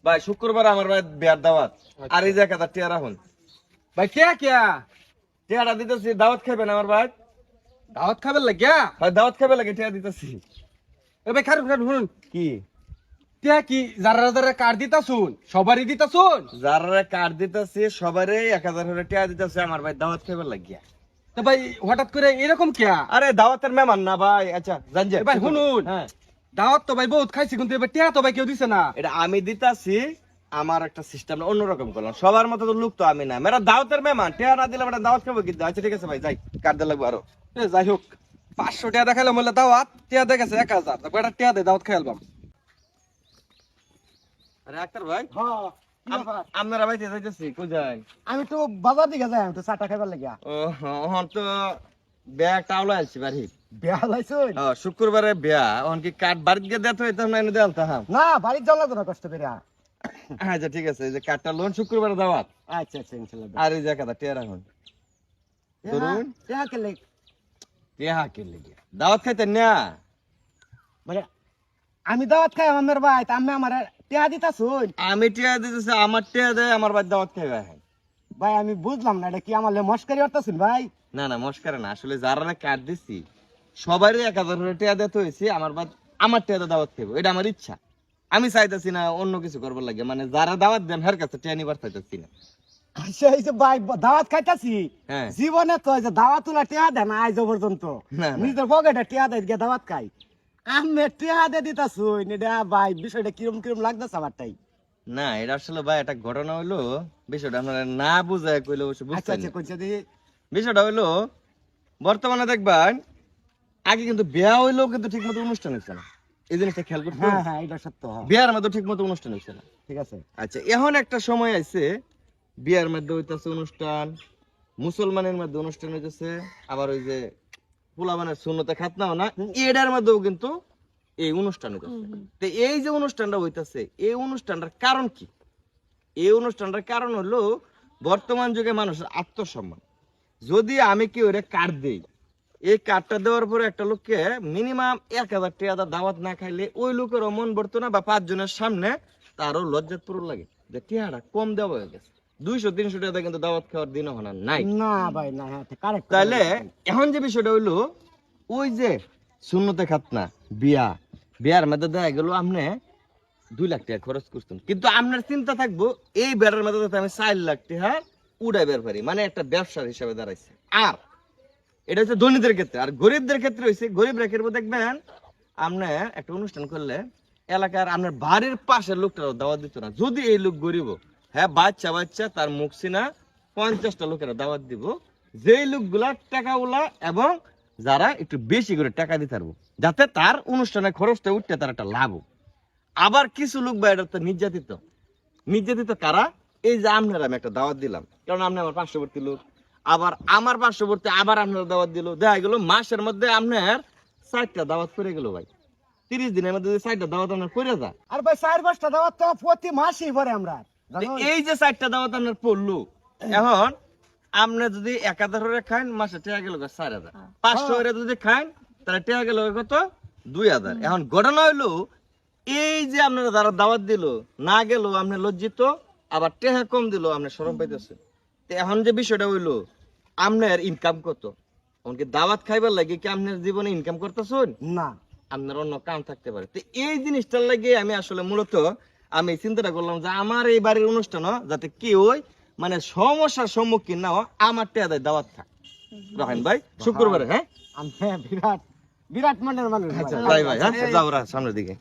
ভাই শুক্রবার আমার ভাই বিয়ার দাওয়াত। আর এই যে 1000 টাকা রাখুন ভাই কে কে টাকাটা দিতেছি, দাওয়াত খাবেন আমার ভাই? দাওয়াত খাবার লাগিয়া? ভাই দাওয়াত খাবে লাগে টাকা দিতেছি। এ ভাই খারুন খারুন শুনুন, কি কে কি যারা যারা কার্ড দিতা শুন, সবারই দিতা শুন। যারা কার্ড দিতেছি সবারই 1000 করে টাকা দিতেছে আমার ভাই দাওয়াত খাবে লাগিয়া। তো ভাই হঠাৎ করে এরকম কে? আরে দাওয়াতের মেহমান না ভাই। আচ্ছা জানজে ভাই শুনুন, হ্যাঁ দাওয়াত তো ভাই বহুত খাইছি, কিন্তু এবার টিয়া তো ভাই কেউ দিছে না। এটা আমি দিতাছি, আমার একটা সিস্টেম অন্যরকম করলাম। সবার মতো তো লোক তো আমি না, মেরা দাওয়াতের মেহমান টাকা না দিলে দাওয়াত খাবো কিন্তু। আচ্ছা ঠিক আছে ভাই, যাই কার্ড দিয়ে লাগবো আরো। এ যাই হোক, 500 টাকা দেখাইলে বললে দাওয়াত, টিয়া দেখেছে 1000, তারপর একটা টিয়া দিয়ে দাওয়াত খাইলাম। আরে আক্তার ভাই, হ্যাঁ, কি ব্যাপার? আপনারা ভাই যাইতেছি কই যাই? আমি তো বাজার দিকে যাই, আমি তো চাটা খাইবার লাগিয়া। ও হন তো ব্যাগ টাউলা আনছি বাড়ি। বিয়া লাইছুন? শুক্রবারে বিয়া, অন কি কার্ড বাড়িতে গিয়ে দিতে হইতাম না এনে দেলতা? হ্যাঁ না, বাড়ির যাওয়া লাগতো না কষ্ট করে। আচ্ছা ঠিক আছে, এই যে কার্ডটা লোন শুক্রবারে দাওয়াত। আচ্ছা আচ্ছা, ইনশাআল্লাহ। আর এই যে 1000 টাকা রাখুন ধরুন। টিয়া কে লেগ? টিয়া কে লেগে দাওয়াত খাইতেন না? মানে আমি দাওয়াত খাই আমার ভাই, তা আমি আমার টিয়া দিতাছুন? আমি টিয়া দিতেছি, আমার টিয়া দেয় আমার ভাই দাওয়াত খাইবে। ভাই আমি বুঝলাম না, এটা কি আমার মস্কারি করতেছুন ভাই? না না মস্কার না, আসলে যারা কার্ড দিছি সবারই 1000 করে টাকা দিতে হয়েছে আমার বাদ। আমার টাকা দাওয়াত খাইবো, এটা আমার ইচ্ছা। আমি চাইতেছি না অন্য কিছু করবার লাগে, মানে যারা দাওয়াত দেন হের কাছে টাকা নিবার চাইতেছি না। আচ্ছা, এই যে ভাই দাওয়াত খাইতাছি, হ্যাঁ জীবনে তো এই যে দাওয়াত তুলা টিয়া দেন আজ পর্যন্ত। না, না। নিজের পকেটে টিয়া দেয় গিয়ে দাওয়াত খাই, আমি টিয়া দিয়ে দিতাছুন। এটা ভাই বিষয়টা কিরম কিরম লাগতেছে আমারটাই। না, এটা আসলে ভাই একটা ঘটনা হইলো, বিষয়টা আপনারা না বুঝায় কইলে অবশ্য আচ্ছা বুঝতেন আচ্ছা, না। কইছে দি। বিষয়টা হইলো, বর্তমানে দেখবেন আগে কিন্তু বিয়া হইলেও কিন্তু ঠিক মতো অনুষ্ঠান হচ্ছে না। এই জিনিসটা খেয়াল করতে হ্যাঁ হ্যাঁ, এটা সত্য। হ্যাঁ, বিয়ার মধ্যে ঠিক মতো অনুষ্ঠান হচ্ছে না। ঠিক আছে। আচ্ছা এখন একটা সময় আছে বিয়ার মধ্যে হইতাছে অনুষ্ঠান, মুসলমানের মধ্যে অনুষ্ঠান হইতেছে, আবার ওই যে পোলাপানের সুন্নতে খাতনাও না, এটার মধ্যেও কিন্তু এই অনুষ্ঠান হইতেছে। তো এই যে অনুষ্ঠানটা হইতাছে, এই অনুষ্ঠানটার কারণ কি? এই অনুষ্ঠানটার কারণ হলো বর্তমান যুগে মানুষের আত্মসম্মান। যদি আমি কি ওরে কার্ড দেই, এই কার্ডটা দেওয়ার পরে একটা লোককে মিনিমাম 1000 টাকা দাওয়াত না খাইলে ওই লোকের মন ভরতো না, বা 5 জনের সামনে তারও লজ্জাতপুর লাগে যে টিয়াটা কম দেওয়া হয়ে গেছে। 200-300 টাকা কিন্তু দাওয়াত খাওয়ার দিন হনা নাই। না ভাই না, হ্যাঁ কারেক্ট। তাহলে এখন যে বিষয়টা হইলো, ওই যে সুন্নতে খাতনা বিয়ার মধ্যে দেখা গেল আপনি 2 লাখ টাকা খরচ করছেন, কিন্তু আপনার চিন্তা থাকবো এই বেড়ার মধ্যে আমি 4 লাখ টাকা উড়াই বের পারি, মানে একটা ব্যবসার হিসাবে দাঁড়াইছে। আর এটা হচ্ছে ধনীদের ক্ষেত্রে। আর গরিবদের ক্ষেত্রে হয়েছে, গরিব রেখের দেখবেন আপনি একটা অনুষ্ঠান করলে এলাকার আপনার বাড়ির পাশের লোকটারও দাওয়াত দিত না। যদি এই লোক গরিব, হ্যাঁ বাচ্চা বাচ্চা তার মুখ চিনা 50টা লোকেরা দাওয়াত দিব, যেই লোকগুলা টাকাওয়ালা এবং যারা একটু বেশি করে টাকা দিতে পারবো, যাতে তার অনুষ্ঠানের খরচটা উঠতে তার একটা লাভ হোক। আবার কিছু লোক বা এটা তো নির্যাতিত কারা? এই যে আপনারা আমি একটা দাওয়াত দিলাম, কারণ আপনি আমার পার্শ্ববর্তী লোক, আবার আমার পার্শ্ববর্তী আবার আপনারা দাওয়াত দিল, দেখা গেল মাসের মধ্যে আপনার 4টা দাওয়াত করে গেল ভাই। 30 দিনের মধ্যে 4টা দাওয়াত আপনার করে যায়। আর ভাই 4-5টা দাওয়াত তো প্রতি মাসেই পরে আমরা জানো। এই যে 4টা দাওয়াত আপনার পড়লো, এখন আপনি যদি 1000 করে খান মাসে টাকা গেল 4000, 500 করে যদি খান তাহলে টাকা গেল কত? 2000। এখন ঘটনা হইলো এই যে আপনারা যারা দাওয়াত দিল না গেল আপনি লজ্জিত, আবার টাকা কম দিল আপনি শরম পাইতেছে। তো এখন যে বিষয়টা হইলো, আপনার ইনকাম কত? এমনকি দাওয়াত খাইবার লাগে কি আপনার জীবনে ইনকাম করতেছেন না, আপনার অন্য কাম থাকতে পারে। তো এই জিনিসটার লাগে আমি আসলে মূলত আমি চিন্তাটা করলাম যে আমার এই বাড়ির অনুষ্ঠান যাতে কি ওই মানে সমস্যার সম্মুখীন না হয়, আমার টেয়াদের দাওয়াত থাক। রাখেন ভাই শুক্রবারে। হ্যাঁ আমি বিরাট বিরাট মনের মানুষ ভাই। আচ্ছা ভাই, হ্যাঁ যাও সামনের দিকে।